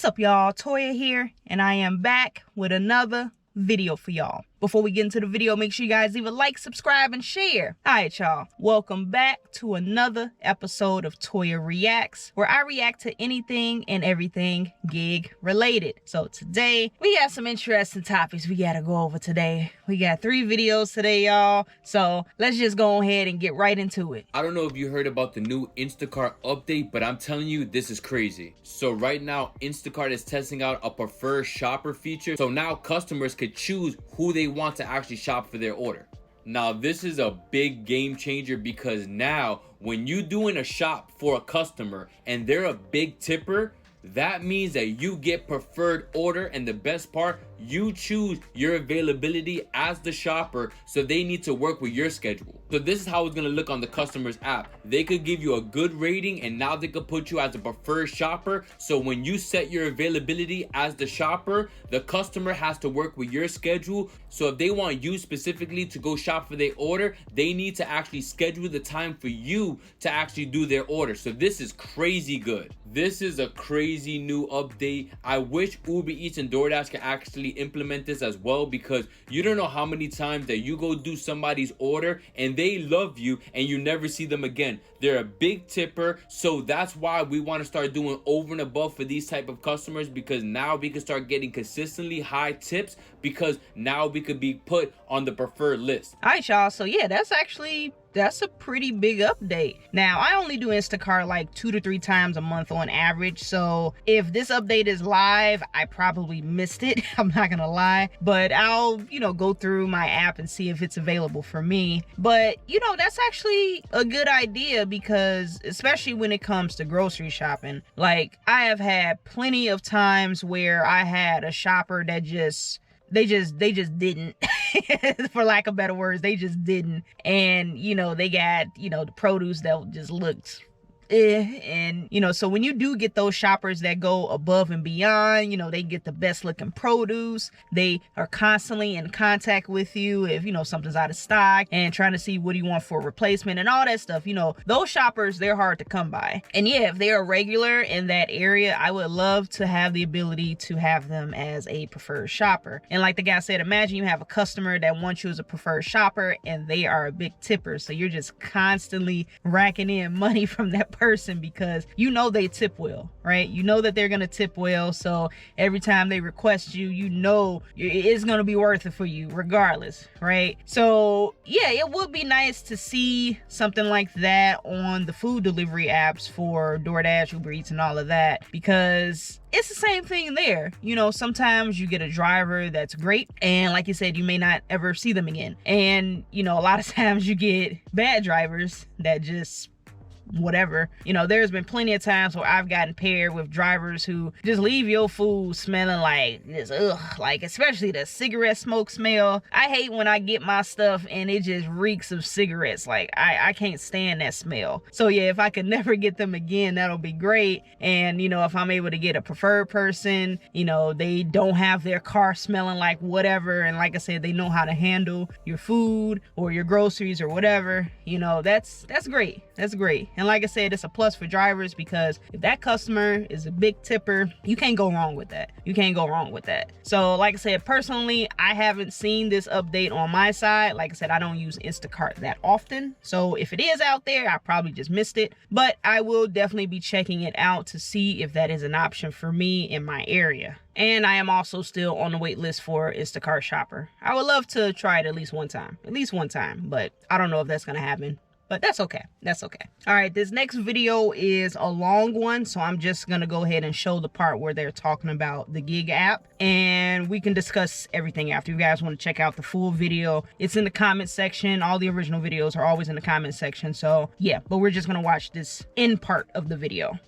What's up, y'all? Toya here, and I am back with another video for y'all. Before we get into the video, make sure you guys leave a like, subscribe, and share. Alright, y'all. Welcome back to another episode of Toya Reacts, where I react to anything and everything gig related. So today, we got some interesting topics we gotta go over today. We got 3 videos today, y'all. So let's just go ahead and get right into it. I don't know if you heard about the new Instacart update, but I'm telling you, this is crazy. So right now, Instacart is testing out a preferred shopper feature. So now customers could choose who they want to actually shop for their order. Now this is a big game changer, because now when you're doing a shop for a customer and they're a big tipper, that means that you get preferred order, and the best part, you choose your availability as the shopper, so they need to work with your schedule. So this is how it's going to look on the customer's app. They could give you a good rating, and now they could put you as a preferred shopper. So when you set your availability as the shopper, the customer has to work with your schedule. So if they want you specifically to go shop for their order, they need to actually schedule the time for you to actually do their order. So this is crazy good. This is a crazy new update. I wish Uber Eats and DoorDash could actually implement this as well, because you don't know how many times that you go do somebody's order and they love you and you never see them again. They're a big tipper, so that's why we want to start doing over and above for these type of customers, because now we can start getting consistently high tips, because now we could be put on the preferred list. All right, y'all. So yeah, that's a pretty big update. Now, I only do Instacart like 2 to 3 times a month on average. So if this update is live, I probably missed it. I'm not gonna lie, but I'll, go through my app and see if it's available for me. But, that's actually a good idea, because especially when it comes to grocery shopping, like I have had plenty of times where I had a shopper that they just didn't for lack of better words, they just didn't. And they got the produce that just looked and so when you do get those shoppers that go above and beyond, they get the best looking produce, they are constantly in contact with you if something's out of stock and trying to see what do you want for a replacement and all that stuff. Those shoppers, they're hard to come by. And yeah, if they're a regular in that area, I would love to have the ability to have them as a preferred shopper. And like the guy said, imagine you have a customer that wants you as a preferred shopper and they are a big tipper, so you're just constantly racking in money from that person, because they tip well, right? That they're gonna tip well, so every time they request you, it's gonna be worth it for you regardless, right? So yeah, it would be nice to see something like that on the food delivery apps for DoorDash, Uber Eats, and all of that, because it's the same thing there. Sometimes you get a driver that's great, and like you said, you may not ever see them again. And a lot of times you get bad drivers that just whatever. There's been plenty of times where I've gotten paired with drivers who just leave your food smelling like this, like especially the cigarette smoke smell. I hate when I get my stuff and it just reeks of cigarettes. Like I can't stand that smell. So yeah, if I could never get them again, that'll be great. And if I'm able to get a preferred person, they don't have their car smelling like whatever, and like I said, they know how to handle your food or your groceries or whatever, that's great. That's great. And like I said, it's a plus for drivers, because if that customer is a big tipper, you can't go wrong with that. You can't go wrong with that. So like I said, personally, I haven't seen this update on my side. Like I said, I don't use Instacart that often. So if it is out there, I probably just missed it. But I will definitely be checking it out to see if that is an option for me in my area. And I am also still on the wait list for Instacart Shopper. I would love to try it at least one time, but I don't know if that's going to happen. But that's okay. That's okay. All right, this next video is a long one, so I'm just going to go ahead and show the part where they're talking about the gig app, and we can discuss everything after. You guys want to check out the full video, it's in the comment section. All the original videos are always in the comment section. So yeah, but we're just going to watch this end part of the video.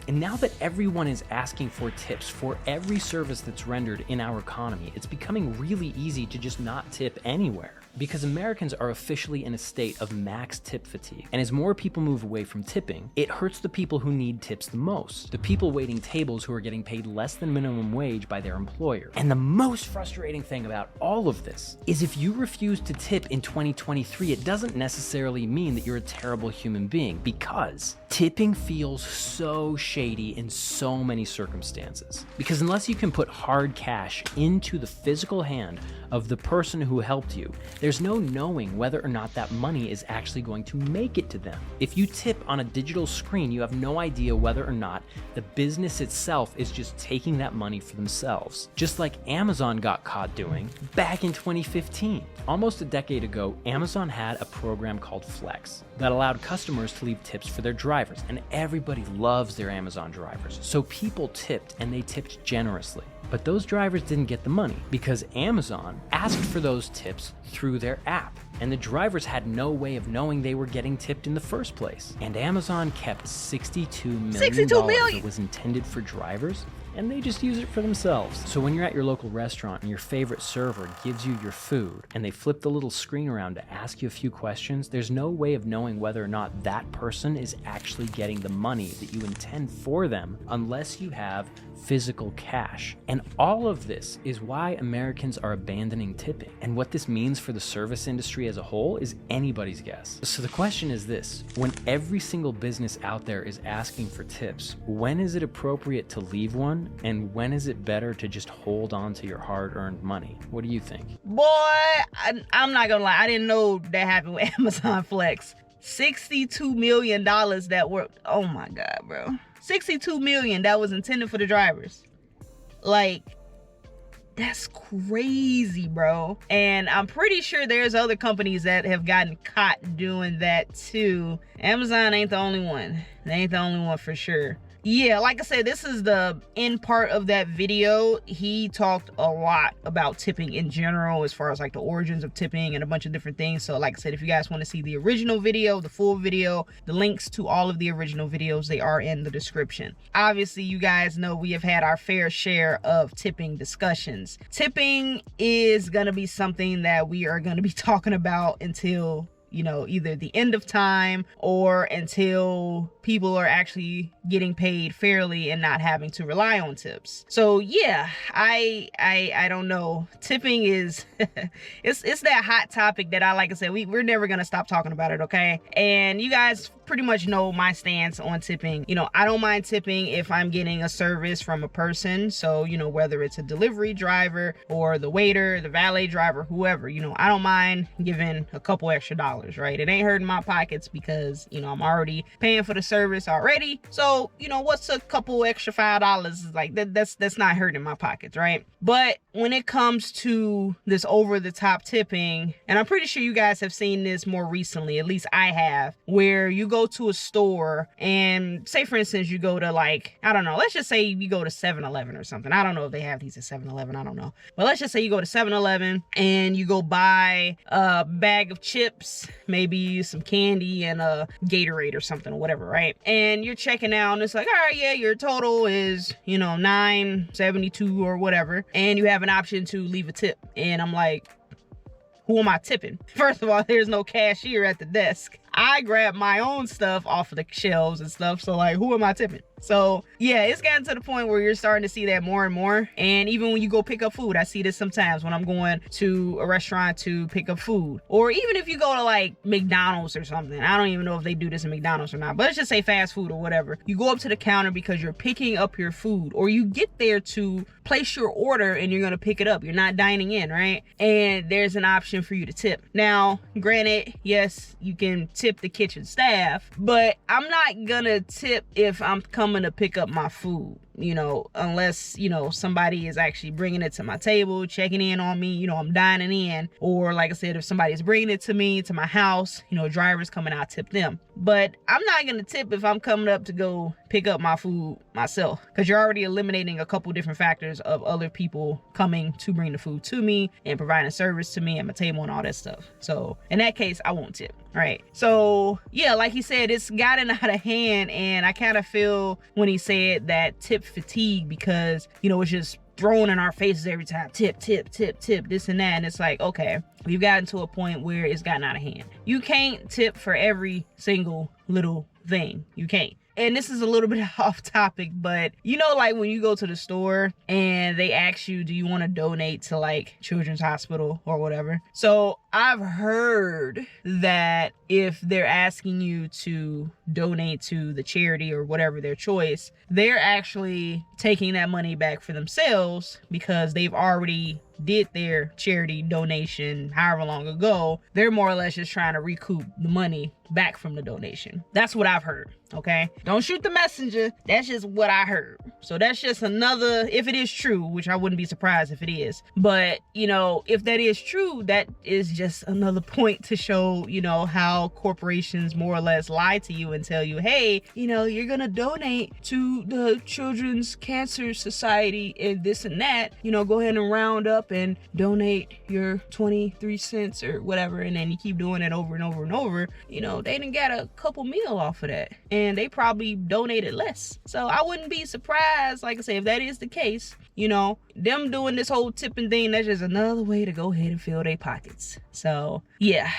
And now that everyone is asking for tips for every service that's rendered in our economy, it's becoming really easy to just not tip anywhere. Because Americans are officially in a state of max tip fatigue. And as more people move away from tipping, it hurts the people who need tips the most. The people waiting tables who are getting paid less than minimum wage by their employer. And the most frustrating thing about all of this is if you refuse to tip in 2023, it doesn't necessarily mean that you're a terrible human being, because tipping feels so shady in so many circumstances. Because unless you can put hard cash into the physical hand of the person who helped you, there's no knowing whether or not that money is actually going to make it to them. If you tip on a digital screen, you have no idea whether or not the business itself is just taking that money for themselves. Just like Amazon got caught doing back in 2015. Almost a decade ago, Amazon had a program called Flex that allowed customers to leave tips for their drivers, and everybody loves their Amazon drivers. So people tipped, and they tipped generously. But those drivers didn't get the money because Amazon asked for those tips through their app, and the drivers had no way of knowing they were getting tipped in the first place. And Amazon kept $62 million that was intended for drivers, and they just use it for themselves. So when you're at your local restaurant and your favorite server gives you your food and they flip the little screen around to ask you a few questions, there's no way of knowing whether or not that person is actually getting the money that you intend for them unless you have physical cash. And all of this is why Americans are abandoning tipping. And what this means for the service industry as a whole is anybody's guess. So the question is this: when every single business out there is asking for tips, when is it appropriate to leave one? And when is it better to just hold on to your hard-earned money? What do you think? Boy, I'm not gonna lie, I didn't know that happened with Amazon Flex. $62 million that were, oh my God, bro. $62 million that was intended for the drivers. Like, that's crazy, bro. And I'm pretty sure there's other companies that have gotten caught doing that too. Amazon ain't the only one. They ain't the only one for sure. Yeah, like I said, this is the end part of that video. He talked a lot about tipping in general, as far as like the origins of tipping and a bunch of different things. So like I said, if you guys want to see the original video, the full video, the links to all of the original videos, they are in the description. Obviously, you guys know we have had our fair share of tipping discussions. Tipping is going to be something that we are going to be talking about until, you know, either the end of time or until people are actually getting paid fairly and not having to rely on tips. So yeah, I don't know. Tipping is it's that hot topic that like I said, we're never gonna stop talking about it, okay? And you guys pretty much know my stance on tipping. You know, I don't mind tipping if I'm getting a service from a person. So, you know, whether it's a delivery driver or the waiter, the valet driver, whoever, you know, I don't mind giving a couple extra dollars, right? It ain't hurting my pockets because, you know, I'm already paying for the service already. So, you know, what's a couple extra $5? Like that's not hurting my pockets, right? But when it comes to this over the top tipping, and I'm pretty sure you guys have seen this more recently, at least I have, where you go to a store and say, for instance, you go to like, I don't know, let's just say you go to 7-Eleven or something. I don't know if they have these at 7-Eleven. I don't know. But let's just say you go to 7-Eleven and you go buy a bag of chips, maybe some candy and a Gatorade or something or whatever, right? And you're checking out and it's like, all right, yeah, your total is, you know, $9.72 or whatever. And you have an option to leave a tip. And I'm like, who am I tipping? First of all, there's no cashier at the desk. I grab my own stuff off of the shelves and stuff. So like, who am I tipping? So yeah, it's gotten to the point where you're starting to see that more and more. And even when you go pick up food, I see this sometimes when I'm going to a restaurant to pick up food. Or even if you go to like McDonald's or something. I don't even know if they do this in McDonald's or not, but let's just say fast food or whatever. You go up to the counter because you're picking up your food, or you get there to place your order and you're going to pick it up. You're not dining in, right? And there's an option for you to tip. Now, granted, yes, you can tip the kitchen staff, but I'm not gonna tip if I'm coming to pick up my food, you know, unless, you know, somebody is actually bringing it to my table, checking in on me, you know, I'm dining in. Or like I said, if somebody's bringing it to me, to my house, you know, drivers coming out, tip them. But I'm not gonna tip if I'm coming up to go pick up my food myself, because you're already eliminating a couple different factors of other people coming to bring the food to me and providing service to me at my table and all that stuff. So in that case, I won't tip, right? So yeah, like he said, it's gotten out of hand, and I kind of feel when he said that tip tip fatigue because, you know, it's just thrown in our faces every time. Tip, tip, tip, tip, this and that. And it's like, okay, we've gotten to a point where it's gotten out of hand. You can't tip for every single little thing. You can't. And this is a little bit off topic, but you know, like when you go to the store and they ask you, do you want to donate to like Children's Hospital or whatever? So I've heard that if they're asking you to donate to the charity or whatever their choice, they're actually taking that money back for themselves because they've already did their charity donation however long ago. They're more or less just trying to recoup the money back from the donation. That's what I've heard. Okay, don't shoot the messenger. That's just what I heard. So that's just another, if it is true, which I wouldn't be surprised if it is, but you know, if that is true, that is just another point to show, you know, how corporations more or less lie to you and tell you, hey, you know, you're gonna donate to the Children's Cancer Society and this and that, you know, go ahead and round up and donate your 23 cents or whatever, and then you keep doing it over and over and over. You know, they didn't get a couple meal off of that, and they probably donated less. So I wouldn't be surprised, like I say, if that is the case. You know, them doing this whole tipping thing, that's just another way to go ahead and fill their pockets. So yeah,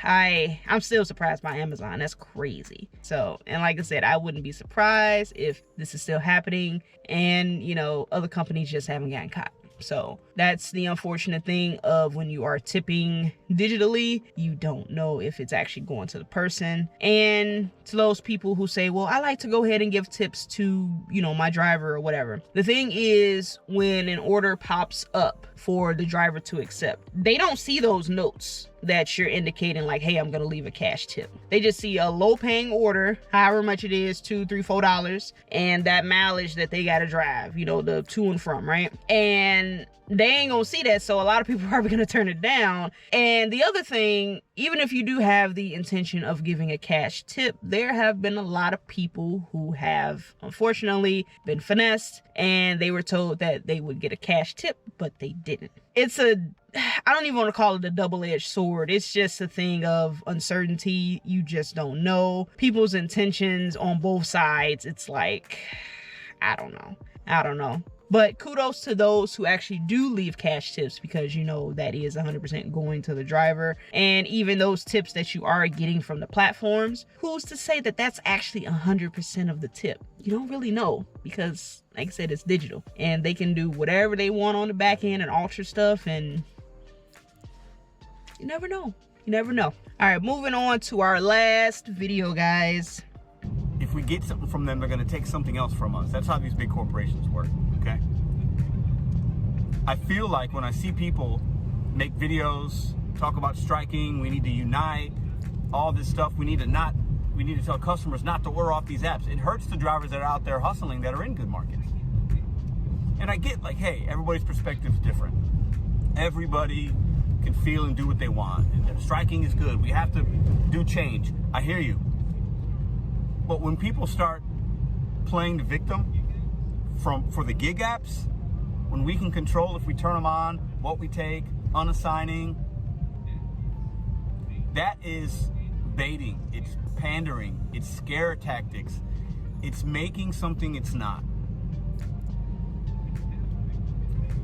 I'm still surprised by Amazon. That's crazy. So, and like I said, I wouldn't be surprised if this is still happening and, you know, other companies just haven't gotten caught. So that's the unfortunate thing of when you are tipping digitally, you don't know if it's actually going to the person. And to those people who say, well, I like to go ahead and give tips to, you know, my driver or whatever. The thing is, when an order pops up for the driver to accept, they don't see those notes that you're indicating like, hey, I'm gonna leave a cash tip. They just see a low paying order, however much it is, $2, $3, $4, and that mileage that they gotta drive, you know, the to and from, right? And they ain't gonna see that, so a lot of people are probably gonna turn it down. And the other thing, even if you do have the intention of giving a cash tip, there have been a lot of people who have unfortunately been finessed and they were told that they would get a cash tip, but they didn't. I don't even want to call it a double-edged sword. It's just a thing of uncertainty. You just don't know people's intentions on both sides. It's like, I don't know. But kudos to those who actually do leave cash tips, because you know that is 100% going to the driver. And even those tips that you are getting from the platforms, who's to say that that's actually 100% of the tip? You don't really know, because like I said, it's digital and they can do whatever they want on the back end and alter stuff, and you never know. All right, moving on to our last video, guys. If we get something from them, they're going to take something else from us. That's how these big corporations work, okay? I feel like when I see people make videos, talk about striking, we need to unite, all this stuff, we need to tell customers not to order off these apps. It hurts the drivers that are out there hustling that are in good markets. And I get like, hey, everybody's perspective is different. Everybody can feel and do what they want. And striking is good. We have to do change. I hear you. But when people start playing the victim for the gig apps, when we can control if we turn them on, what we take, unassigning, that is baiting, it's pandering, it's scare tactics, it's making something it's not.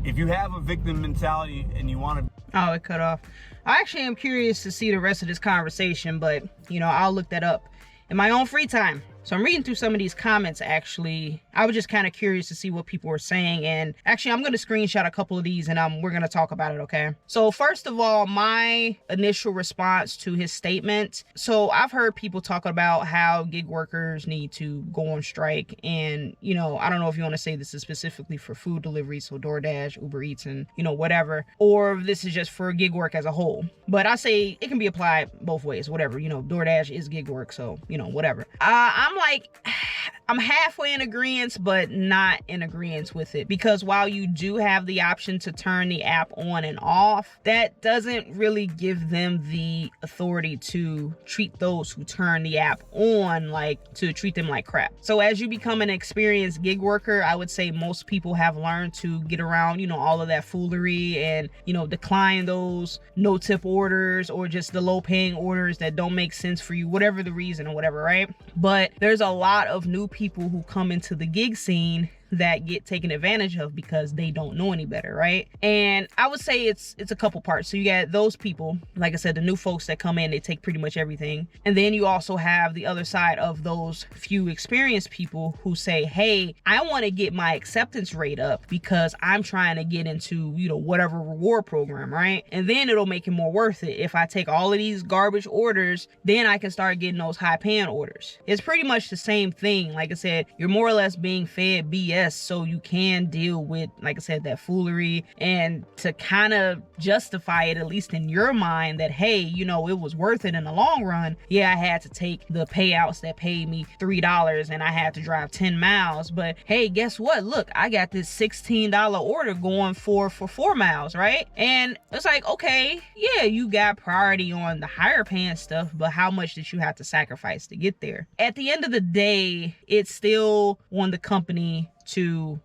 If you have a victim mentality and you want to... Oh, it cut off. I actually am curious to see the rest of this conversation, but, you know, I'll look that up in my own free time. So I'm reading through some of these comments, actually. I was just kind of curious to see what people were saying. And actually, I'm going to screenshot a couple of these and we're going to talk about it, okay? So first of all, my initial response to his statement. So I've heard people talk about how gig workers need to go on strike. And, you know, I don't know if you want to say this is specifically for food delivery, so DoorDash, Uber Eats, and, you know, whatever. Or if this is just for gig work as a whole. But I say it can be applied both ways, whatever. You know, DoorDash is gig work, so, you know, whatever. I'm halfway in agreement, but not in agreement with it, because while you do have the option to turn the app on and off, that doesn't really give them the authority to treat those who turn the app on, like, to treat them like crap. So as you become an experienced gig worker, I would say most people have learned to get around, you know, all of that foolery and, you know, decline those no tip orders or just the low paying orders that don't make sense for you, whatever the reason or whatever, right? But there's a lot of new people who come into the gig scene that get taken advantage of because they don't know any better, right? And I would say it's a couple parts. So you got those people, like I said, the new folks that come in, they take pretty much everything. And then you also have the other side of those few experienced people who say, hey, I want to get my acceptance rate up because I'm trying to get into, whatever reward program, right? And then it'll make it more worth it. If I take all of these garbage orders, then I can start getting those high paying orders. It's pretty much the same thing. Like I said, you're more or less being fed BS so you can deal with, like I said, that foolery, and to kind of justify it, at least in your mind, that, hey, it was worth it in the long run. Yeah, I had to take the payouts that paid me $3 and I had to drive 10 miles. But hey, guess what? Look, I got this $16 order going for 4 miles, right? And it's like, okay, yeah, you got priority on the higher paying stuff, but how much did you have to sacrifice to get there? At the end of the day, it's still on the company to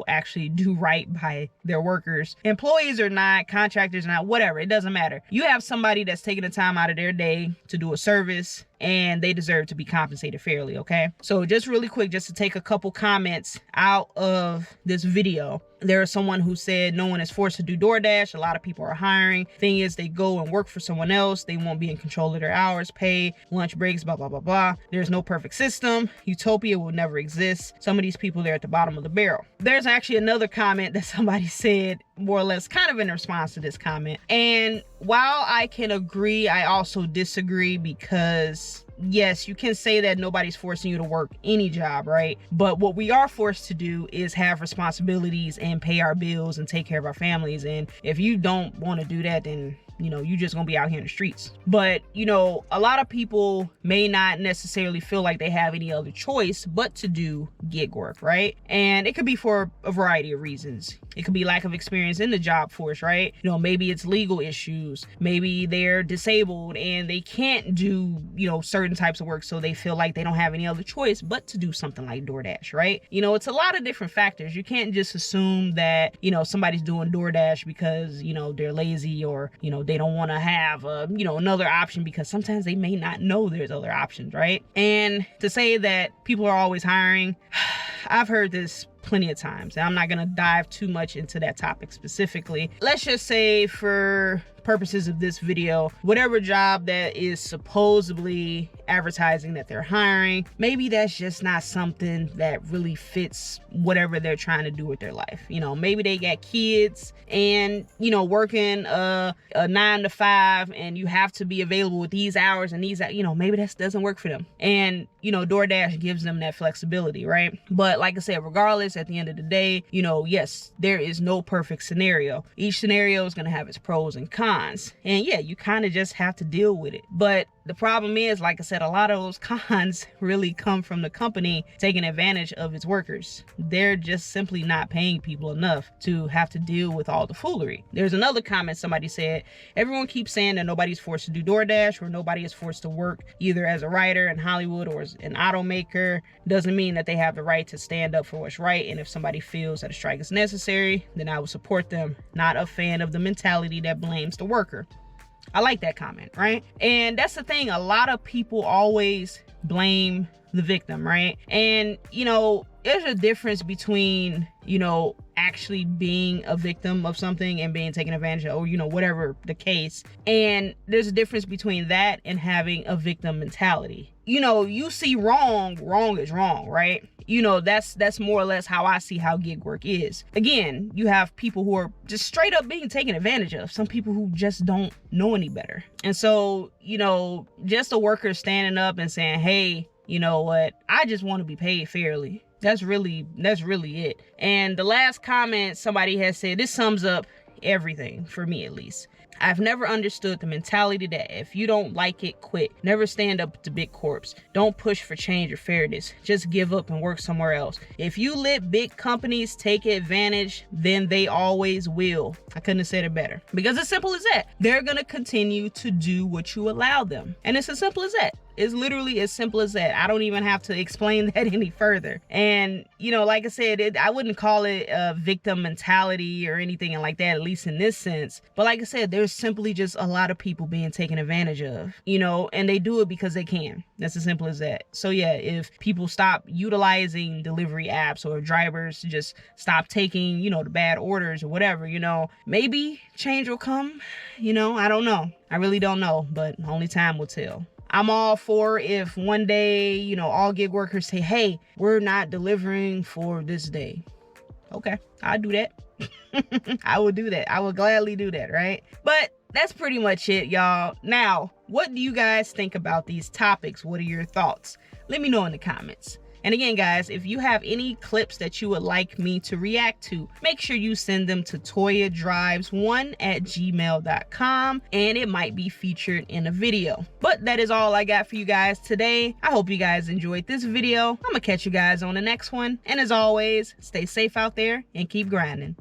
actually do right by their workers. Employees or not, contractors or not, whatever, it doesn't matter. You have somebody that's taking the time out of their day to do a service, and they deserve to be compensated fairly, okay? So just really quick, just to take a couple comments out of this video. There is someone who said no one is forced to do DoorDash. A lot of people are hiring. Thing is, they go and work for someone else. They won't be in control of their hours, pay, lunch breaks, blah, blah, blah, blah. There's no perfect system. Utopia will never exist. Some of these people, they're at the bottom of the barrel. There's actually another comment that somebody said, more or less kind of in response to this comment. And while I can agree, I also disagree, because yes, you can say that nobody's forcing you to work any job, right? But what we are forced to do is have responsibilities and pay our bills and take care of our families. And if you don't want to do that, then you just gonna be out here in the streets. But a lot of people may not necessarily feel like they have any other choice but to do gig work, right? And it could be for a variety of reasons. It could be lack of experience in the job force, right? Maybe it's legal issues. Maybe they're disabled and they can't do, certain types of work, so they feel like they don't have any other choice but to do something like DoorDash, right? It's a lot of different factors. You can't just assume that, somebody's doing DoorDash because, they're lazy, or, they don't want to have, another option, because sometimes they may not know there's other options, right? And to say that people are always hiring, I've heard this plenty of times, and I'm not going to dive too much into that topic specifically. Let's just say, for purposes of this video, whatever job that is supposedly advertising that they're hiring, maybe that's just not something that really fits whatever they're trying to do with their life. Maybe they got kids and, working a 9 to 5, and you have to be available with these hours and these, maybe that doesn't work for them. And, DoorDash gives them that flexibility, right? But like I said, regardless, at the end of the day, yes, there is no perfect scenario. Each scenario is going to have its pros and cons. And yeah, you kind of just have to deal with it. But the problem is, like I said, a lot of those cons really come from the company taking advantage of its workers. They're just simply not paying people enough to have to deal with all the foolery. There's another comment somebody said, everyone keeps saying that nobody's forced to do DoorDash, or nobody is forced to work either as a writer in Hollywood or as an automaker. Doesn't mean that they have the right to stand up for what's right. And if somebody feels that a strike is necessary, then I will support them. Not a fan of the mentality that blames the worker. I like that comment, right? And that's the thing. A lot of people always blame the victim, right? And, there's a difference between, actually being a victim of something and being taken advantage of, or, whatever the case. And there's a difference between that and having a victim mentality. You see wrong is wrong, right? That's more or less how I see how gig work is. Again, you have people who are just straight up being taken advantage of. Some people who just don't know any better. And so, just a worker standing up and saying, hey, you know what? I just want to be paid fairly. That's really it. And the last comment somebody has said, this sums up everything for me, at least. I've never understood the mentality that if you don't like it, quit. Never stand up to big corps. Don't push for change or fairness. Just give up and work somewhere else. If you let big companies take advantage, then they always will. I couldn't have said it better. Because it's simple as that. They're going to continue to do what you allow them. And it's as simple as that. It's literally as simple as that. I don't even have to explain that any further. And, you know, like I said, I wouldn't call it a victim mentality or anything like that, at least in this sense. But like I said, there's simply just a lot of people being taken advantage of, you know, and they do it because they can. That's as simple as that. So yeah, if people stop utilizing delivery apps, or drivers just stop taking, you know, the bad orders or whatever, you know, maybe change will come. You know, I don't know. I really don't know, but only time will tell. I'm all for if one day, you know, all gig workers say, hey, we're not delivering for this day. Okay, I'll do that. I will do that. I will gladly do that, right? But that's pretty much it, y'all. Now, what do you guys think about these topics? What are your thoughts? Let me know in the comments. And again, guys, if you have any clips that you would like me to react to, make sure you send them to toyadrives1@gmail.com, and it might be featured in a video. But that is all I got for you guys today. I hope you guys enjoyed this video. I'm gonna catch you guys on the next one. And as always, stay safe out there and keep grinding.